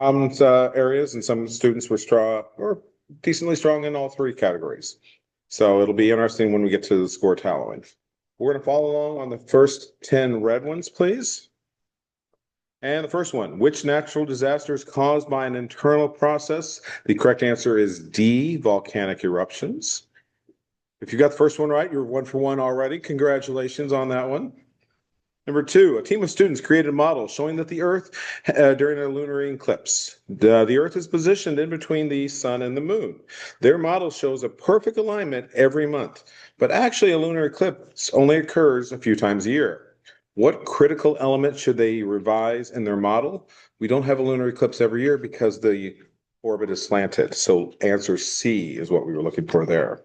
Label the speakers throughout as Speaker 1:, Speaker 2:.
Speaker 1: areas, and some students were strong or decently strong in all three categories. So it'll be interesting when we get to the score tallying. We're going to follow along on the first 10 red ones, please. And the first one, which natural disaster is caused by an internal process? The correct answer is D, volcanic eruptions. If you got the first one right, you're 1 for 1 already. Congratulations on that one. Number 2, a team of students created a model showing that the Earth, during a lunar eclipse, the Earth is positioned in between the sun and the moon. Their model shows a perfect alignment every month, but actually a lunar eclipse only occurs a few times a year. What critical element should they revise in their model? We don't have a lunar eclipse every year because the orbit is slanted. So answer C is what we were looking for there.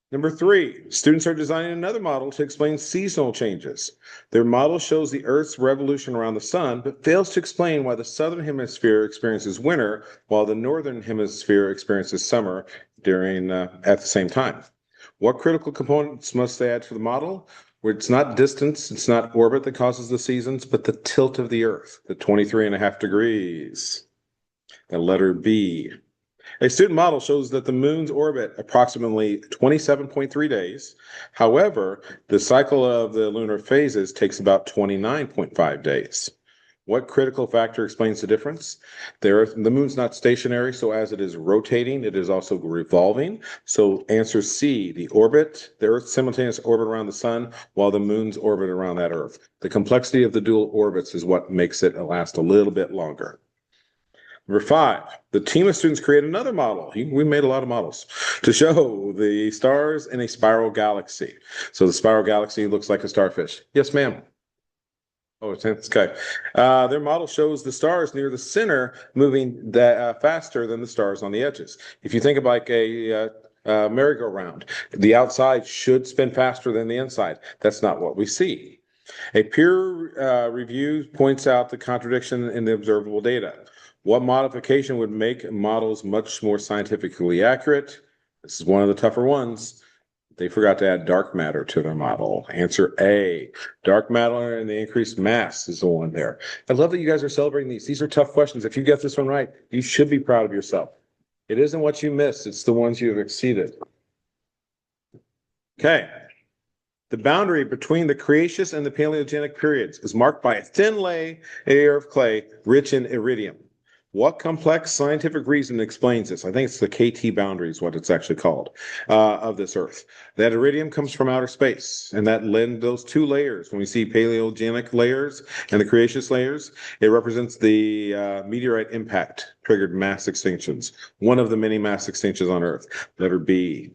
Speaker 1: Number 3, students are designing another model to explain seasonal changes. Their model shows the Earth's revolution around the sun, but fails to explain why the southern hemisphere experiences winter while the northern hemisphere experiences summer at the same time. What critical components must they add to the model? Where it's not distance, it's not orbit that causes the seasons, but the tilt of the Earth, the 23.5 degrees. The letter B. A student model shows that the moon's orbit approximately 27.3 days. However, the cycle of the lunar phases takes about 29.5 days. What critical factor explains the difference? The moon's not stationary, so as it is rotating, it is also revolving. So answer C, the Earth's simultaneous orbit around the sun, while the moon's orbit around that Earth. The complexity of the dual orbits is what makes it last a little bit longer. Number 5, the team of students created another model. We made a lot of models to show the stars in a spiral galaxy. So the spiral galaxy looks like a starfish. Yes, ma'am. Oh, it's in the sky. Their model shows the stars near the center moving faster than the stars on the edges. If you think of like a merry-go-round, the outside should spin faster than the inside. That's not what we see. A peer review points out the contradiction in the observable data. What modification would make models much more scientifically accurate? This is one of the tougher ones. They forgot to add dark matter to their model. Answer A. Dark matter and the increased mass is the one there. I love that you guys are celebrating these. These are tough questions. If you get this one right, you should be proud of yourself. It isn't what you missed, it's the ones you have exceeded. Okay. The boundary between the Cretaceous and the Paleogenic periods is marked by a thin layer of clay rich in iridium. What complex scientific reason explains this? I think it's the KT boundary is what it's actually called, of this Earth. That iridium comes from outer space, and that those two layers, when we see Paleogenic layers and the Cretaceous layers, it represents the meteorite impact triggered mass extinctions. One of the many mass extinctions on Earth. Letter B.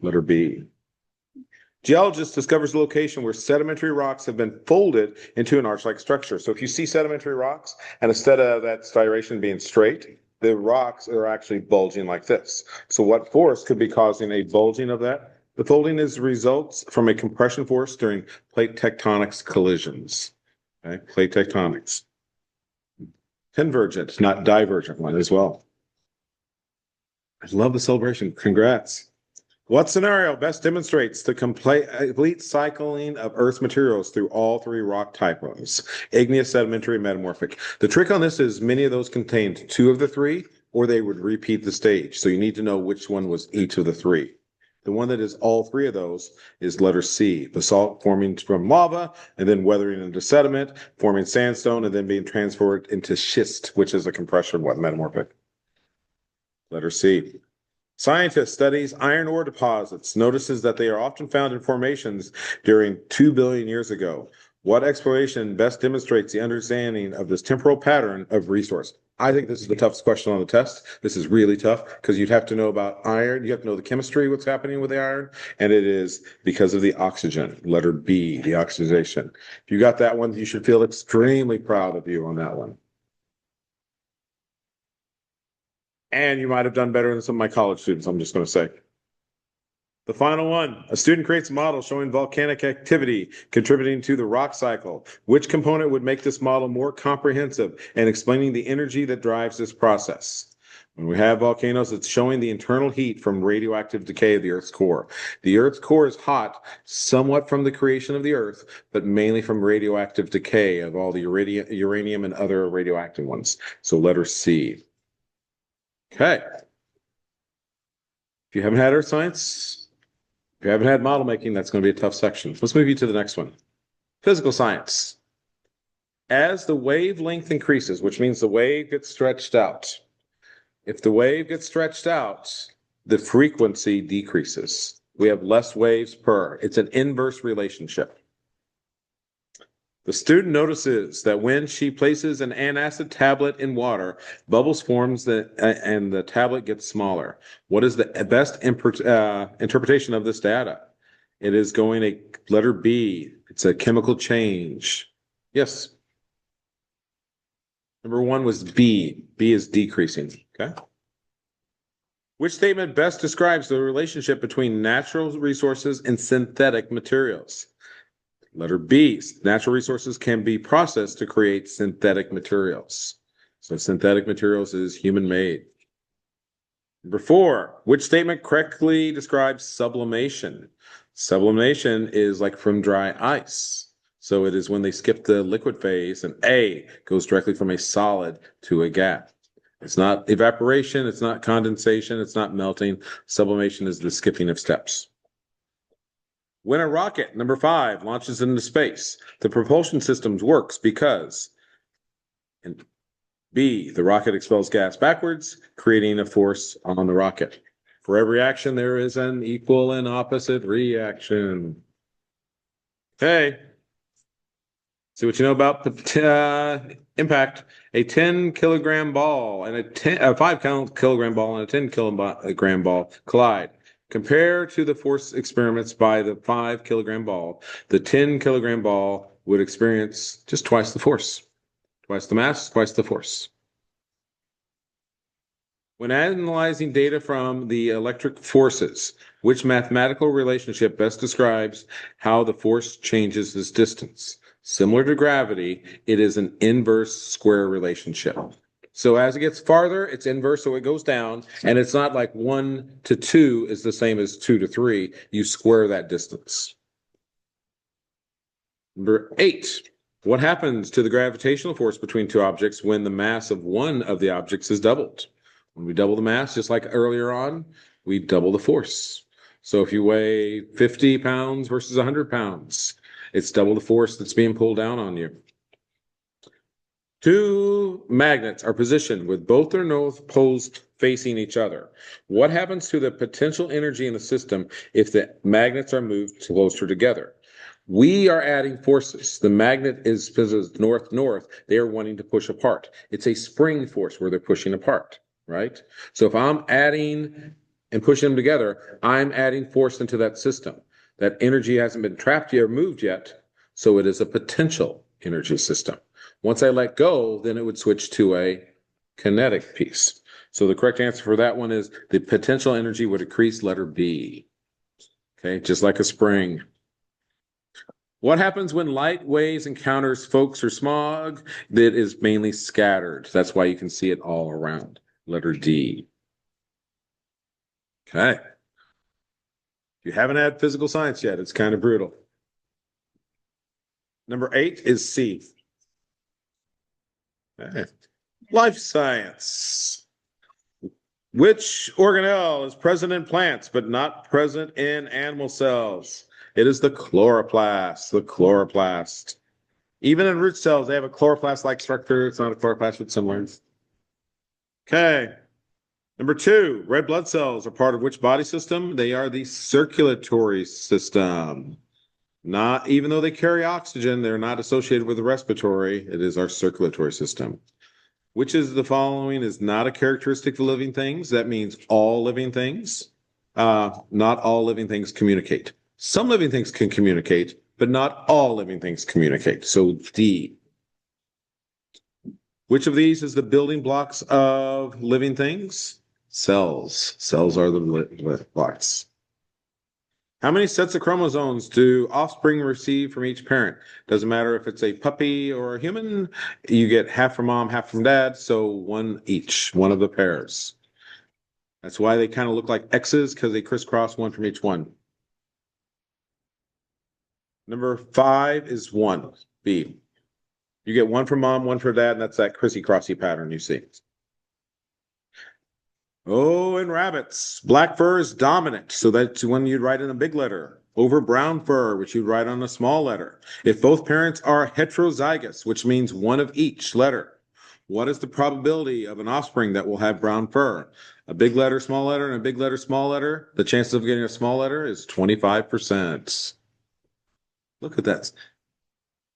Speaker 1: Geologist discovers a location where sedimentary rocks have been folded into an arch-like structure. So if you see sedimentary rocks, and instead of that striation being straight, the rocks are actually bulging like this. So what force could be causing a bulging of that? The folding results from a compression force during plate tectonics collisions. Okay, plate tectonics. Convergent, not divergent one as well. I love the celebration. Congrats. What scenario best demonstrates the complete cycling of Earth's materials through all three rock types? Igneous, sedimentary, metamorphic. The trick on this is many of those contained 2 of the 3, or they would repeat the stage. So you need to know which one was each of the 3. The one that is all 3 of those is letter C, basalt forming from lava and then weathering into sediment, forming sandstone, and then being transferred into schist, which is a compression, metamorphic. Letter C. Scientist studies iron ore deposits, notices that they are often found in formations during 2 billion years ago. What exploration best demonstrates the understanding of this temporal pattern of resource? I think this is the toughest question on the test. This is really tough because you'd have to know about iron. You have to know the chemistry, what's happening with the iron, and it is because of the oxygen. Letter B, the oxidation. If you got that one, you should feel extremely proud of you on that one. And you might have done better than some of my college students, I'm just going to say. The final one, a student creates a model showing volcanic activity contributing to the rock cycle. Which component would make this model more comprehensive and explaining the energy that drives this process? When we have volcanoes, it's showing the internal heat from radioactive decay of the Earth's core. The Earth's core is hot somewhat from the creation of the Earth, but mainly from radioactive decay of all the uranium and other radioactive ones. So letter C. Okay. If you haven't had Earth science, if you haven't had model making, that's going to be a tough section. Let's move you to the next one. Physical science. As the wavelength increases, which means the wave gets stretched out, if the wave gets stretched out, the frequency decreases. We have less waves per. It's an inverse relationship. The student notices that when she places an antacid tablet in water, bubbles forms and the tablet gets smaller. What is the best interpretation of this data? It is going a letter B. It's a chemical change. Yes. Number one was B. B is decreasing. Okay. Which statement best describes the relationship between natural resources and synthetic materials? Letter B. Natural resources can be processed to create synthetic materials. So synthetic materials is human-made. Number four. Which statement correctly describes sublimation? Sublimation is like from dry ice. So it is when they skip the liquid phase, and A goes directly from a solid to a gas. It's not evaporation, it's not condensation, it's not melting. Sublimation is the skipping of steps. When a rocket, number five, launches into space, the propulsion system works because, and B, the rocket expels gas backwards, creating a force on the rocket. For every action, there is an equal and opposite reaction. Okay. See what you know about impact. A 10-kilogram ball and a 5-kilogram ball and a 10-kilogram ball collide. Compare to the force experiments by the 5-kilogram ball. The 10-kilogram ball would experience just twice the force. Twice the mass, twice the force. When analyzing data from the electric forces, which mathematical relationship best describes how the force changes its distance? Similar to gravity, it is an inverse square relationship. So as it gets farther, it's inverse, so it goes down, and it's not like 1 to 2 is the same as 2 to 3. You square that distance. Number 8. What happens to the gravitational force between two objects when the mass of one of the objects is doubled? When we double the mass, just like earlier on, we double the force. So if you weigh 50 pounds versus 100 pounds, it's double the force that's being pulled down on you. Two magnets are positioned with both their north poles facing each other. What happens to the potential energy in the system if the magnets are moved closer together? We are adding forces. The magnet is north-north. They are wanting to push apart. It's a spring force where they're pushing apart, right? So if I'm adding and pushing them together, I'm adding force into that system. That energy hasn't been trapped yet or moved yet, so it is a potential energy system. Once I let go, then it would switch to a kinetic piece. So the correct answer for that one is the potential energy would increase, letter B. Okay, just like a spring. What happens when light waves encounters folks or smog? That is mainly scattered. That's why you can see it all around. Letter D. Okay. If you haven't had physical science yet, it's kind of brutal. Number 8 is C. Okay. Life science. Which organelle is present in plants but not present in animal cells? It is the chloroplast. The chloroplast. Even in root cells, they have a chloroplast-like structure. It's not a chloroplast with similar. Okay. Number 2, red blood cells are part of which body system? They are the circulatory system. Not, even though they carry oxygen, they're not associated with the respiratory. It is our circulatory system. Which is the following is not a characteristic of living things. That means all living things. Not all living things communicate. Some living things can communicate, but not all living things communicate. So D. Which of these is the building blocks of living things? Cells. Cells are the blocks. How many sets of chromosomes do offspring receive from each parent? Doesn't matter if it's a puppy or a human. You get half from mom, half from dad, so one each, one of the pairs. That's why they kind of look like X's, because they crisscross one from each one. Number 5 is 1, B. You get one for mom, one for dad, and that's that crissy-crossy pattern you see. Oh, and rabbits. Black fur is dominant, so that's when you'd write in a big letter. Over brown fur, which you'd write on a small letter. If both parents are heterozygous, which means one of each letter, what is the probability of an offspring that will have brown fur? A big letter, small letter, and a big letter, small letter. The chances of getting a small letter is 25%. Look at that.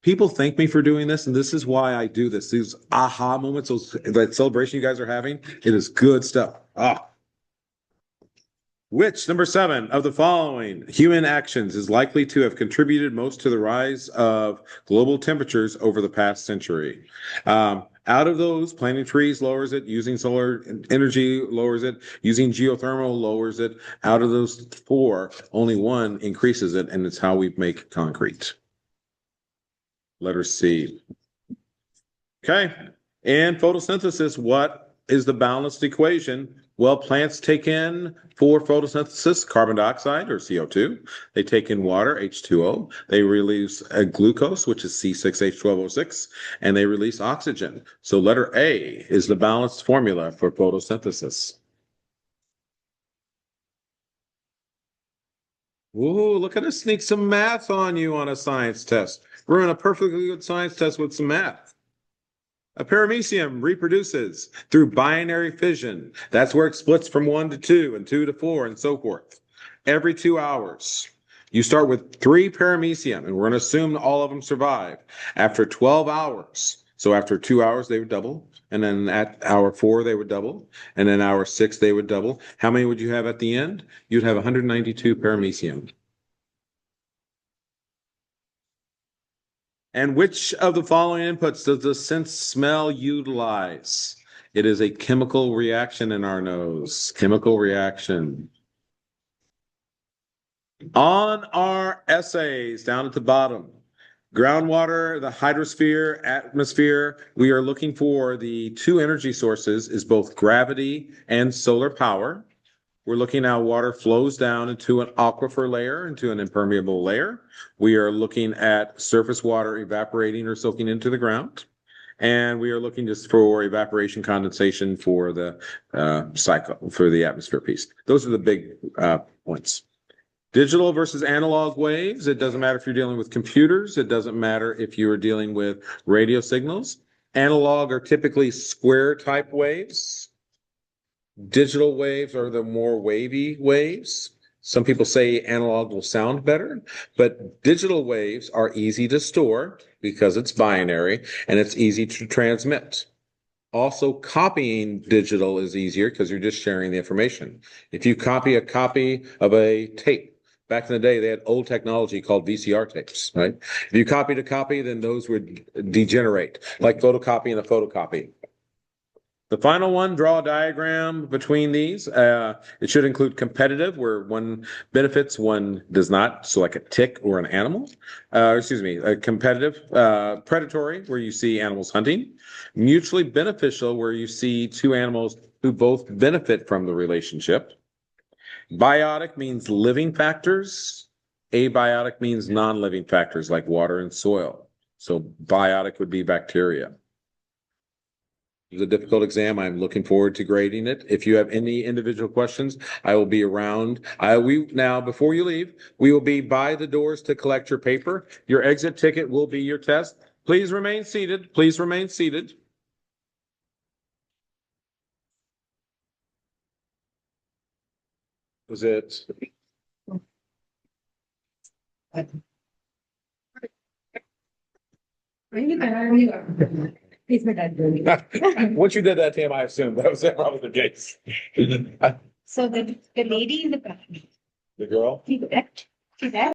Speaker 1: People thank me for doing this, and this is why I do this. These aha moments, that celebration you guys are having, it is good stuff. Which, number 7, of the following human actions is likely to have contributed most to the rise of global temperatures over the past century? Out of those, planting trees lowers it, using solar energy lowers it, using geothermal lowers it. Out of those 4, only 1 increases it, and it's how we make concrete. Letter C. Okay. And photosynthesis, what is the balanced equation? Well, plants take in, for photosynthesis, carbon dioxide, or CO2. They take in water, H2O. They release glucose, which is C6H12O6, and they release oxygen. So letter A is the balanced formula for photosynthesis. Ooh, look at us sneak some math on you on a science test. We're in a perfectly good science test with some math. A paramecium reproduces through binary fission. That's where it splits from 1 to 2 and 2 to 4 and so forth. Every 2 hours. You start with 3 paramecium, and we're going to assume all of them survive. After 12 hours, so after 2 hours, they would double. And then at hour 4, they would double. And then hour 6, they would double. How many would you have at the end? You'd have 192 paramecium. And which of the following inputs does the sense smell utilize? It is a chemical reaction in our nose. Chemical reaction. On our essays, down at the bottom, groundwater, the hydrosphere, atmosphere, we are looking for the 2 energy sources is both gravity and solar power. We're looking how water flows down into an aquifer layer, into an impermeable layer. We are looking at surface water evaporating or soaking into the ground. And we are looking just for evaporation condensation for the cycle, for the atmosphere piece. Those are the big points. Digital versus analog waves. It doesn't matter if you're dealing with computers. It doesn't matter if you are dealing with radio signals. Analog are typically square type waves. Digital waves are the more wavy waves. Some people say analog will sound better, but digital waves are easy to store because it's binary and it's easy to transmit. Also, copying digital is easier because you're just sharing the information. If you copy a copy of a tape, back in the day, they had old technology called VCR tapes, right? If you copied a copy, then those would degenerate, like photocopy and a photocopy. The final one, draw a diagram between these. It should include competitive, where one benefits, one does not. So like a tick or an animal. A competitive, predatory, where you see animals hunting. Mutually beneficial, where you see 2 animals who both benefit from the relationship. Biotic means living factors. Abiotic means non-living factors like water and soil. So biotic would be bacteria. It was a difficult exam. I'm looking forward to grading it. If you have any individual questions, I will be around. Now, before you leave, we will be by the doors to collect your paper. Your exit ticket will be your test. Please remain seated. Please remain seated. Was it?
Speaker 2: He's my dad.
Speaker 1: Once you did that to him, I assumed that was probably the case.
Speaker 2: So the lady in the back.
Speaker 1: The girl?
Speaker 2: She's that.